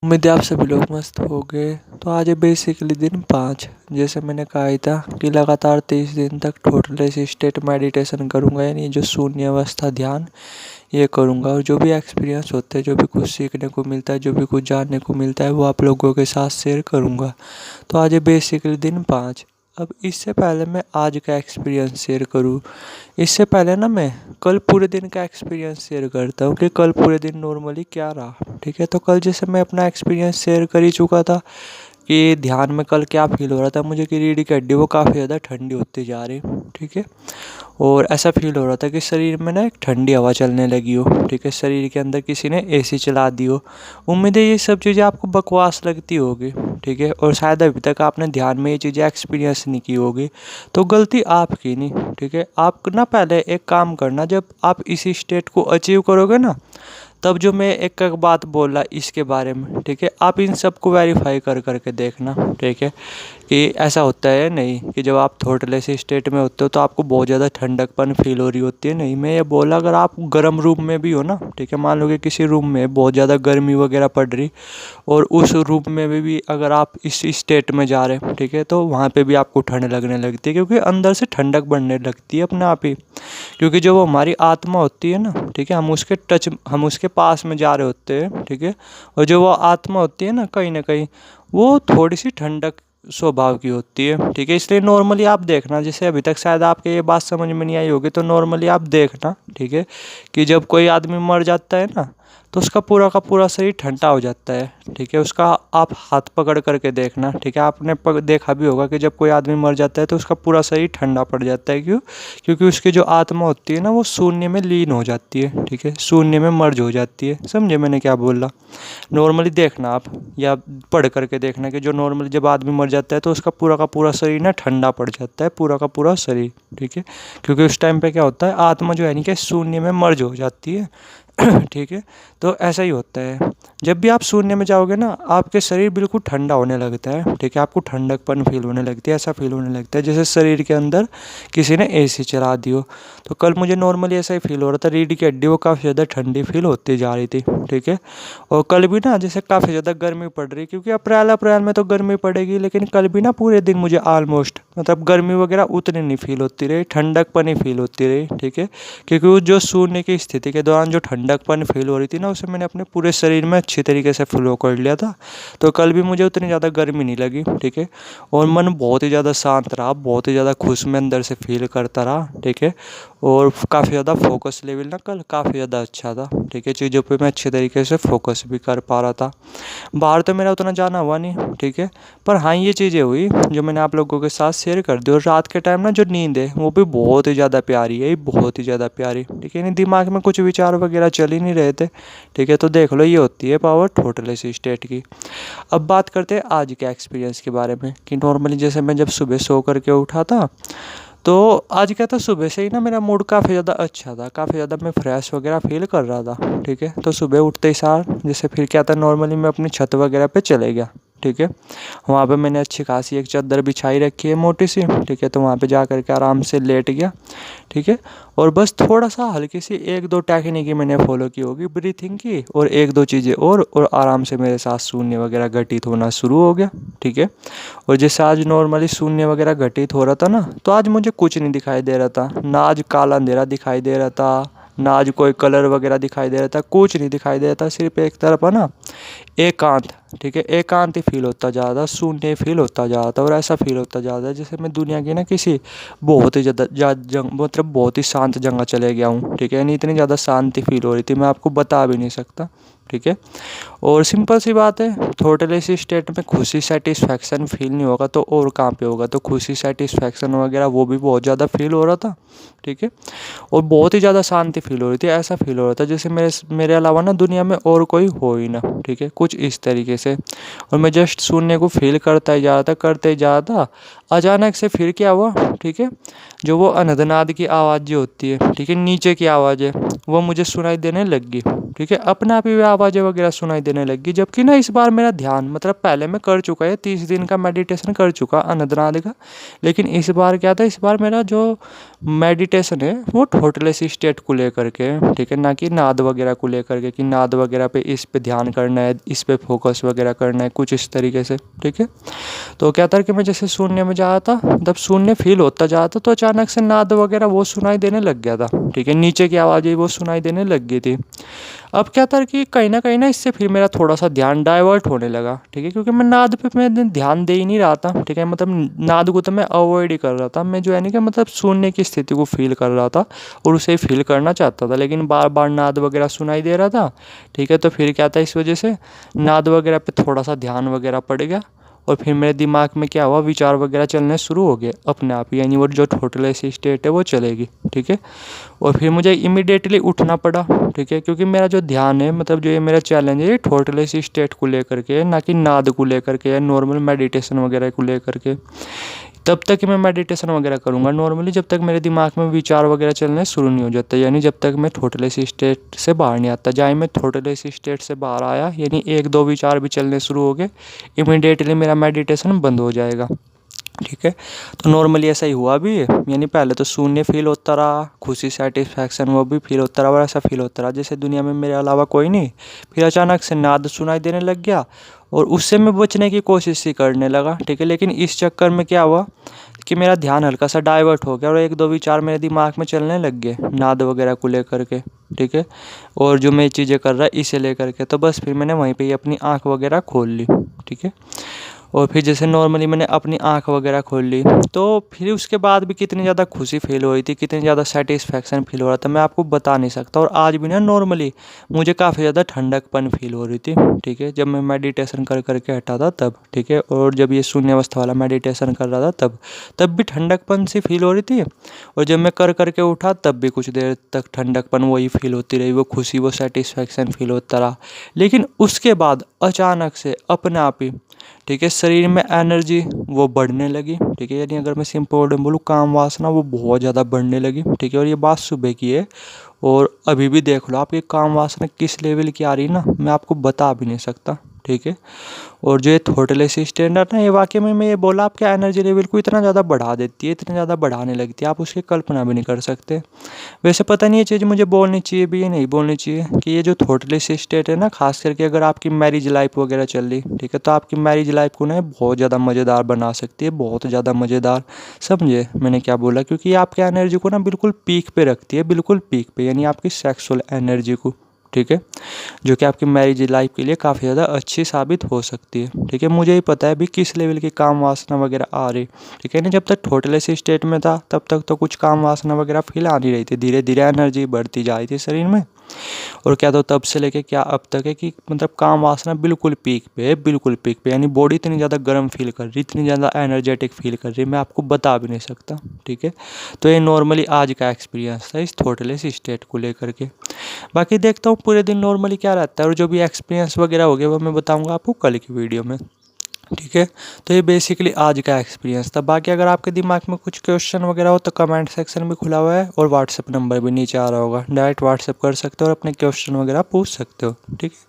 उम्मीद है आप सभी लोग मस्त हो गए। तो आज है बेसिकली दिन 5। जैसे मैंने कहा ही था कि लगातार 30 दिन तक टोटल स्टेट मेडिटेशन करूँगा, यानी जो शून्य अवस्था ध्यान ये करूँगा। और जो भी एक्सपीरियंस होते हैं, जो भी कुछ सीखने को मिलता है, जो भी कुछ जानने को मिलता है, वो आप लोगों के साथ शेयर करूँगा। तो आज है बेसिकली दिन 5। अब इससे पहले मैं आज का एक्सपीरियंस शेयर करूँ, इससे पहले ना मैं कल पूरे दिन का एक्सपीरियंस शेयर करता हूँ कि कल पूरे दिन नॉर्मली क्या रहा। ठीक है, तो कल जैसे मैं अपना एक्सपीरियंस शेयर कर ही चुका था कि ध्यान में कल क्या फील हो रहा था मुझे कि रीढ़ की हड्डी वो काफ़ी ज़्यादा ठंडी होती जा रही। ठीक है, और ऐसा फील हो रहा था कि शरीर में ना एक ठंडी हवा चलने लगी हो। ठीक है, शरीर के अंदर किसी ने एसी चला दी हो। उम्मीद है ये सब चीज़ें आपको बकवास लगती होगी। ठीक है, और शायद अभी तक आपने ध्यान में ये चीज़ें एक्सपीरियंस नहीं की होगी, तो गलती आपकी नहीं। ठीक है, आप ना पहले एक काम करना, जब आप इसी स्टेट को अचीव करोगे ना, तब जो मैं एक एक बात बोला इसके बारे में, ठीक है, आप इन सब को वेरीफाई कर करके देखना। ठीक है, कि ऐसा होता है नहीं कि जब आप थॉटलेस स्टेट में होते हो तो आपको बहुत ज़्यादा ठंडकपन फील हो रही होती है। नहीं, मैं ये बोला अगर आप गर्म रूम में भी हो ना, ठीक है, मान लो कि किसी रूम में बहुत ज़्यादा गर्मी वगैरह पड़ रही और उस रूम में भी अगर आप इस स्टेट में जा रहे हैं, ठीक है, तो वहाँ पे भी आपको ठंड लगने लगती है, क्योंकि अंदर से ठंडक बढ़ने लगती है अपने आप ही। क्योंकि जो वो हमारी आत्मा होती है ना, ठीक है, हम उसके पास में जा रहे होते हैं। ठीक है, और जो वो आत्मा होती है ना कहीं वो थोड़ी सी ठंडक स्वभाव की होती है। ठीक है, इसलिए नॉर्मली आप देखना, जैसे अभी तक शायद आपके ये बात समझ में नहीं आई होगी, तो नॉर्मली आप देखना, ठीक है, कि जब कोई आदमी मर जाता है ना, तो उसका पूरा का पूरा शरीर ठंडा हो जाता है। ठीक है, उसका आप हाथ पकड़ करके देखना। ठीक है, आपने देखा भी होगा कि जब कोई आदमी मर जाता है तो उसका पूरा शरीर ठंडा पड़ जाता है। क्यों? क्योंकि उसकी जो आत्मा होती है ना, वो शून्य में लीन हो जाती है। ठीक है, शून्य में मर्ज हो जाती है। समझे मैंने क्या बोला? नॉर्मली देखना आप, या पढ़ करके देखना कि जो नॉर्मली जब आदमी मर जाता है तो उसका पूरा का पूरा शरीर ना ठंडा पड़ जाता है, पूरा का पूरा शरीर। ठीक है, क्योंकि उस टाइम पे क्या होता है, आत्मा जो है नहीं कि शून्य में मर्ज हो जाती है। ठीक है, तो ऐसा ही होता है, जब भी आप शून्य में जाओगे ना, आपके शरीर बिल्कुल ठंडा होने लगता है। ठीक है, आपको ठंडकपन फील होने लगती है, ऐसा फील होने लगता है जैसे शरीर के अंदर किसी ने एसी चला दी हो। तो कल मुझे नॉर्मली ऐसा ही फील हो रहा था, रीढ़ की हड्डी वो काफ़ी ज़्यादा ठंडी फील होती जा रही थी। ठीक है, और कल भी ना जैसे काफ़ी ज़्यादा गर्मी पड़ रही, क्योंकि अप्रैल अप्रैल में तो गर्मी पड़ेगी, लेकिन कल भी ना पूरे दिन मुझे ऑलमोस्ट मतलब गर्मी वगैरह उतनी नहीं फील होती रही, ठंडकपन ही फील होती रही। ठीक है, क्योंकि वो जो शून्य की स्थिति के दौरान जो ठंडकपन फील हो रही थी ना, उसे मैंने अपने पूरे शरीर में अच्छी तरीके से फ्लो कर लिया था। तो कल भी मुझे उतनी ज़्यादा गर्मी नहीं लगी। ठीक है, और मन बहुत ही ज़्यादा शांत रहा, बहुत ही ज़्यादा खुश मैं अंदर से फील करता रहा। ठीक है, और काफ़ी ज़्यादा फोकस लेवल ना कल काफ़ी ज़्यादा अच्छा था। ठीक है, चीज़ों पे मैं अच्छे तरीके से फोकस भी कर पा रहा था। बाहर तो मेरा उतना जाना हुआ नहीं। ठीक है, पर हाँ ये चीज़ें हुई जो मैंने आप लोगों के साथ शेयर कर दी। और रात के टाइम ना जो नींद है वो भी बहुत ही ज़्यादा प्यारी है, बहुत ही ज़्यादा प्यारी। ठीक है, नहीं दिमाग में कुछ विचार वगैरह चल ही नहीं रहे थे। ठीक है, तो देख लो ये होती है पावर टोटलेस स्टेट की। अब बात करते हैं आज के एक्सपीरियंस के बारे में, कि नॉर्मली जैसे मैं जब सुबह सो करके उठा था, तो आज क्या था, सुबह से ही ना मेरा मूड काफ़ी ज़्यादा अच्छा था, काफ़ी ज़्यादा मैं फ्रेश वगैरह फील कर रहा था। ठीक है, तो सुबह उठते ही सार जैसे फिर क्या था, नॉर्मली मैं अपनी छत वगैरह पे चले गया। ठीक है, वहाँ पे मैंने अच्छी खासी एक चादर बिछाई रखी है मोटी सी। ठीक है, तो वहाँ पे जा कर के आराम से लेट गया। ठीक है, और बस थोड़ा सा हल्की सी एक दो टेक्निक ही मैंने फॉलो की होगी ब्रीथिंग की, और एक दो चीज़ें और आराम से मेरे साथ शून्य वगैरह घटित होना शुरू हो गया। ठीक है, और जैसे आज नॉर्मली शून्य वगैरह घटित हो रहा था ना, तो आज मुझे कुछ नहीं दिखाई दे रहा था, ना आज काला अंधेरा दिखाई दे रहा था, ना आज कोई कलर वगैरह दिखाई दे रहा था, कुछ नहीं दिखाई दे रहा था। सिर्फ एक तरफ है ना एकांत। ठीक है, एकांत ही फील होता जा रहा था, शून्य फील होता जा रहा था, और ऐसा फील होता जा रहा था जैसे मैं दुनिया की ना किसी बहुत ही ज़्यादा मतलब बहुत ही शांत जगह चले गया हूँ। ठीक है, नहीं इतनी ज़्यादा शांति फील हो रही थी, मैं आपको बता भी नहीं सकता। ठीक है, और सिंपल सी बात है, थॉटलेस स्टेट में खुशी सेटिस्फैक्शन फील नहीं होगा तो और कहाँ पे होगा। तो खुशी सेटिस्फैक्शन वगैरह वो भी बहुत ज़्यादा फील हो रहा था। ठीक है, और बहुत ही ज़्यादा शांति फील हो रही थी, ऐसा फील हो रहा था जैसे मेरे अलावा ना दुनिया में और कोई हो ही ना। ठीक है, कुछ इस तरीके से, और मैं जस्ट शून्य को फील करता ही जा रहा था, करते ही जा रहा था। अचानक से फिर क्या हुआ, ठीक है, जो वो अनहदनाद की आवाज़ जो होती है, ठीक है, नीचे की आवाज़ है, वो मुझे सुनाई देने लग गई। ठीक है, अपने आप ही आवाज़ें वगैरह सुनाई देने लगी। जबकि ना इस बार मेरा ध्यान मतलब पहले मैं कर चुका है 30 दिन का मेडिटेशन कर चुका अनदनाद का, लेकिन इस बार क्या था, इस बार मेरा जो मेडिटेशन है वो थॉटलेस स्टेट को लेकर के, ठीक है, ना कि नाद वगैरह को लेकर के कि नाद वगैरह पे इस पे ध्यान करना है, इस पे फोकस वगैरह करना है, कुछ इस तरीके से। ठीक है, तो क्या था कि मैं जैसे शून्य में जा रहा था, जब शून्य फील होता जा रहा था तो अचानक से नाद वगैरह वो सुनाई देने लग गया था। ठीक है, नीचे की आवाज़ें वो सुनाई देने लग गई थी। अब क्या था कि कहीं ना इससे फिर मेरा थोड़ा सा ध्यान डाइवर्ट होने लगा। ठीक है, क्योंकि मैं नाद पे मैं ध्यान दे ही नहीं रहा था। ठीक है, मतलब नाद को तो मैं अवॉइड ही कर रहा था। मैं जो है ना कि मतलब शून्य की स्थिति को फील कर रहा था और उसे फील करना चाहता था, लेकिन बार बार नाद वगैरह सुनाई दे रहा था। ठीक है, तो फिर क्या था, इस वजह से नाद वगैरह पे थोड़ा सा ध्यान वगैरह पड़ गया और फिर मेरे दिमाग में क्या हुआ, विचार वगैरह चलने शुरू हो गए अपने आप ही, यानी वो जो थॉटलेस स्टेट है वो चलेगी। ठीक है, और फिर मुझे इमिडिएटली उठना पड़ा। ठीक है, क्योंकि मेरा जो ध्यान है, मतलब जो ये मेरा चैलेंज है, ये थॉटलेस स्टेट को लेकर के, ना कि नाद को लेकर के या नॉर्मल मेडिटेशन वगैरह को लेकर के। तब तक मैं मेडिटेशन वगैरह करूँगा नॉर्मली जब तक मेरे दिमाग में विचार वगैरह चलने शुरू नहीं हो जाते, यानी जब तक मैं थॉटलेस स्टेट से बाहर नहीं आता। जाए मैं थॉटलेस स्टेट से बाहर आया, यानी एक दो विचार भी चलने शुरू हो गए, इमिडिएटली मेरा मेडिटेशन बंद हो जाएगा। ठीक है, तो नॉर्मली ऐसा ही हुआ भी है, यानी पहले तो शून्य फील होता रहा, खुशी सेटिस्फैक्शन वो भी फील होता रहा और ऐसा फील होता रहा जैसे दुनिया में मेरे अलावा कोई नहीं। फिर अचानक से नाद सुनाई देने लग गया और उससे मैं बचने की कोशिश ही करने लगा। ठीक है, लेकिन इस चक्कर में क्या हुआ कि मेरा ध्यान हल्का सा डाइवर्ट हो गया और एक दो विचार मेरे दिमाग में चलने लग गए नाद वगैरह को लेकर के। ठीक है, और जो मैं चीज़ें कर रहा इसे लेकर के, तो बस फिर मैंने वहीं पे ही अपनी आँख वगैरह खोल ली। ठीक है, और फिर जैसे नॉर्मली मैंने अपनी आँख वगैरह खोल ली, तो फिर उसके बाद भी कितनी ज़्यादा खुशी फील हो रही थी, कितनी ज़्यादा सेटिस्फैक्शन फील हो रहा था, मैं आपको बता नहीं सकता। और आज भी ना नॉर्मली मुझे काफ़ी ज़्यादा ठंडकपन फील हो रही थी। ठीक है, जब मैं मेडिटेशन कर करके हटा था तब। ठीक है, और जब ये शून्य अवस्था वाला मेडिटेशन कर रहा था तब भी ठंडकपन सी फील हो रही थी। और जब मैं कर करके उठा तब भी कुछ देर तक ठंडकपन वही फील होती रही, वो खुशी वो सेटिस्फैक्शन फील होता रहा। लेकिन उसके बाद अचानक से अपने आप ही, ठीक है, शरीर में एनर्जी वो बढ़ने लगी। ठीक है, यानी अगर मैं सिंपल वर्ड में बोलूँ, काम वासना वो बहुत ज़्यादा बढ़ने लगी। ठीक है, और ये बात सुबह की है और अभी भी देख लो आपकी काम वासना किस लेवल की आ रही है ना, मैं आपको बता भी नहीं सकता। ठीक है, और जो ये थॉटलेस स्टैंडर्ड ना, ये वाकई में मैं ये बोला आपके एनर्जी लेवल को इतना ज़्यादा बढ़ा देती है, इतना ज़्यादा बढ़ाने लगती है, आप उसकी कल्पना भी नहीं कर सकते। वैसे पता नहीं ये चीज़ मुझे बोलनी चाहिए भी या नहीं बोलनी चाहिए कि ये जो थॉटलेस स्टेट है ना, खास करके अगर आपकी मैरिज लाइफ वगैरह चल रही, ठीक है, तो आपकी मैरिज लाइफ को ना बहुत ज़्यादा मज़ेदार बना सकती है, बहुत ज़्यादा मज़ेदार। समझे मैंने क्या बोला? क्योंकि ये आपके एनर्जी को ना बिल्कुल पीक पे रखती है, बिल्कुल पीक पे, यानी आपकी सेक्सुअल एनर्जी को। ठीक है, जो कि आपकी मैरिज लाइफ के लिए काफ़ी ज़्यादा अच्छी साबित हो सकती है। ठीक है, मुझे ही पता है भी किस लेवल की काम वासना वगैरह आ रही। ठीक है ना, जब तक थॉटलेस स्टेट में था तब तक तो कुछ काम वासना वगैरह फील आ नहीं रही थी, धीरे धीरे एनर्जी बढ़ती जा रही थी शरीर में। और क्या तो तब से लेके क्या अब तक है कि मतलब काम वासना बिल्कुल पीक पे है, बिल्कुल पीक पे, यानी बॉडी इतनी ज़्यादा गर्म फील कर रही, इतनी ज़्यादा एनर्जेटिक फील कर रही है, मैं आपको बता भी नहीं सकता। ठीक है, तो ये नॉर्मली आज का एक्सपीरियंस था इस थॉटलेस स्टेट को लेकर के। बाकी देखता हूँ पूरे दिन नॉर्मली क्या रहता है और जो भी एक्सपीरियंस वगैरह हो गया वो मैं बताऊँगा आपको कल की वीडियो में। ठीक है, तो ये बेसिकली आज का एक्सपीरियंस था। बाकी अगर आपके दिमाग में कुछ क्वेश्चन वगैरह हो तो कमेंट सेक्शन भी खुला हुआ है और व्हाट्सएप नंबर भी नीचे आ रहा होगा, डायरेक्ट व्हाट्सएप कर सकते हो और अपने क्वेश्चन वगैरह पूछ सकते हो। ठीक है।